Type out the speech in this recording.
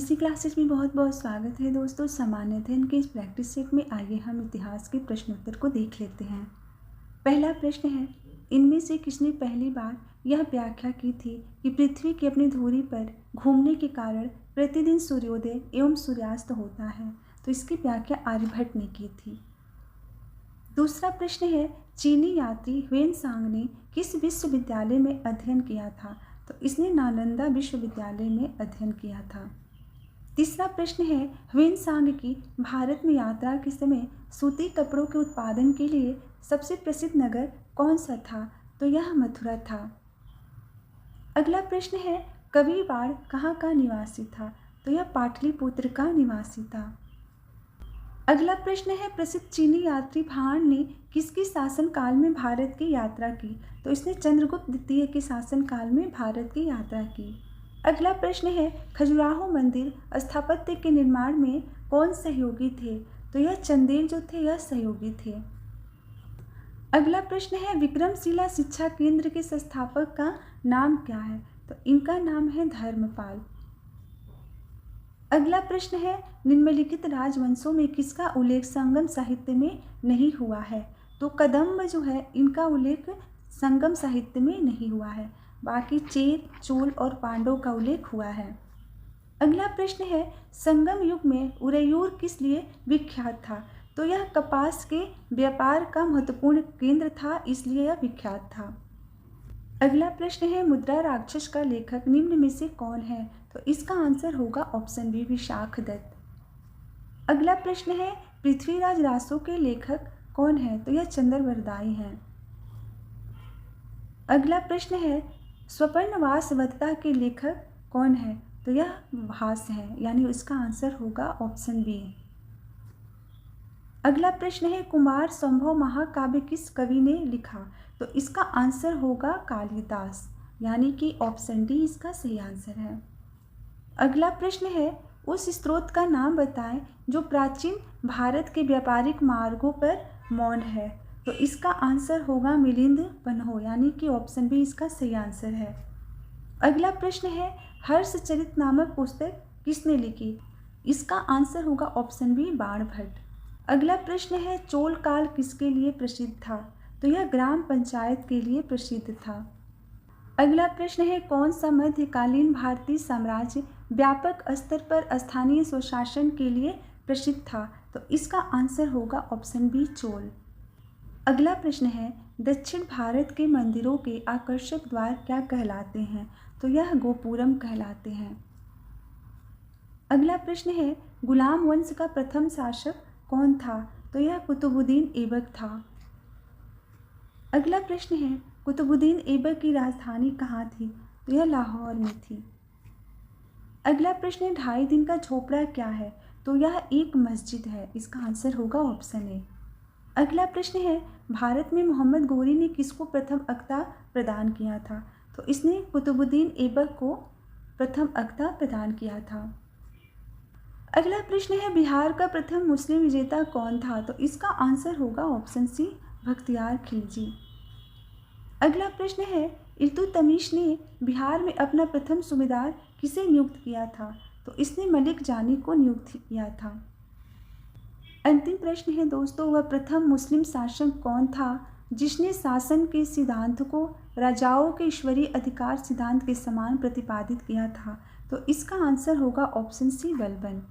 इसी क्लासेस में बहुत बहुत स्वागत है दोस्तों। सामान्य अध्ययन के इस प्रैक्टिस सेट में आइए हम इतिहास के प्रश्नोत्तर को देख लेते हैं। पहला प्रश्न है, इनमें से किसने पहली बार यह व्याख्या की थी कि पृथ्वी की अपनी धुरी पर घूमने के कारण प्रतिदिन सूर्योदय एवं सूर्यास्त होता है? तो इसकी व्याख्या आर्यभट्ट ने की थी। दूसरा प्रश्न है, चीनी यात्री ह्वेनसांग ने किस विश्वविद्यालय में अध्ययन किया था? तो इसने नालंदा विश्वविद्यालय में अध्ययन किया था। तीसरा प्रश्न है, ह्वेनसांग की भारत में यात्रा के समय सूती कपड़ों के उत्पादन के लिए सबसे प्रसिद्ध नगर कौन सा था? तो यह मथुरा था। अगला प्रश्न है, कबीरवाड़ कहाँ का निवासी था? तो यह पाटलिपुत्र का निवासी था। अगला प्रश्न है, प्रसिद्ध चीनी यात्री भाण ने किसके शासनकाल में भारत की यात्रा की? तो इसने चंद्रगुप्त द्वितीय के शासनकाल में भारत की यात्रा की। अगला प्रश्न है, खजुराहो मंदिर स्थापत्य के निर्माण में कौन सहयोगी थे? तो यह चंदेल जो थे यह सहयोगी थे। अगला प्रश्न है, विक्रमशिला शिक्षा केंद्र के संस्थापक का नाम क्या है? तो इनका नाम है धर्मपाल। अगला प्रश्न है, निम्नलिखित राजवंशों में किसका उल्लेख संगम साहित्य में नहीं हुआ है? तो कदम्ब जो है इनका उल्लेख संगम साहित्य में नहीं हुआ है, बाकी चेर, चोल और पांडव का उल्लेख हुआ है। अगला प्रश्न है, संगम युग में उरेयूर किस लिए विख्यात था? तो यह कपास के व्यापार का महत्वपूर्ण केंद्र था, इसलिए यह विख्यात था। अगला प्रश्न है, मुद्रा राक्षस का लेखक निम्न में से कौन है? तो इसका आंसर होगा ऑप्शन बी, विशाखदत्त। अगला प्रश्न है, पृथ्वीराज रासो के लेखक कौन है? तो यह चंद्रवरदाई हैं। अगला प्रश्न है, स्वपर्णवास वधता के लेखक कौन है? तो यह भास है, यानी इसका आंसर होगा ऑप्शन बी। अगला प्रश्न है, कुमार संभव महाकाव्य किस कवि ने लिखा? तो इसका आंसर होगा कालिदास, यानी कि ऑप्शन डी इसका सही आंसर है। अगला प्रश्न है, उस स्रोत का नाम बताएं जो प्राचीन भारत के व्यापारिक मार्गों पर मौन है। तो इसका आंसर होगा मिलिंद पन्हो, यानी कि ऑप्शन बी इसका सही आंसर है। अगला प्रश्न है, हर्षचरित नामक पुस्तक किसने लिखी? इसका आंसर होगा ऑप्शन बी, बाणभट्ट। अगला प्रश्न है, चोल काल किसके लिए प्रसिद्ध था? तो यह ग्राम पंचायत के लिए प्रसिद्ध था। अगला प्रश्न है, कौन सा मध्यकालीन भारतीय साम्राज्य व्यापक स्तर पर स्थानीय स्वशासन के लिए प्रसिद्ध था? तो इसका आंसर होगा ऑप्शन बी, चोल। अगला प्रश्न है, दक्षिण भारत के मंदिरों के आकर्षक द्वार क्या कहलाते हैं? तो यह गोपुरम कहलाते हैं। अगला प्रश्न है, गुलाम वंश का प्रथम शासक कौन था? तो यह कुतुबुद्दीन ऐबक था। अगला प्रश्न है, कुतुबुद्दीन ऐबक की राजधानी कहाँ थी? तो यह लाहौर में थी। अगला प्रश्न है, 2.5 दिन का झोपड़ा क्या है? तो यह एक मस्जिद है, इसका आंसर होगा ऑप्शन ए। अगला प्रश्न है, भारत में मोहम्मद गोरी ने किसको प्रथम अक्ता प्रदान किया था? तो इसने कुतुबुद्दीन ऐबक को प्रथम अक्ता प्रदान किया था। अगला प्रश्न है, बिहार का प्रथम मुस्लिम विजेता कौन था? तो इसका आंसर होगा ऑप्शन सी, बख्तियार खिलजी। अगला प्रश्न है, इल्तुतमिश ने बिहार में अपना प्रथम सूबेदार किसे नियुक्त किया था? तो इसने मलिक जानी को नियुक्त किया था। अंतिम प्रश्न है दोस्तों, वह प्रथम मुस्लिम शासक कौन था जिसने शासन के सिद्धांत को राजाओं के ईश्वरीय अधिकार सिद्धांत के समान प्रतिपादित किया था? तो इसका आंसर होगा ऑप्शन सी, बलबन।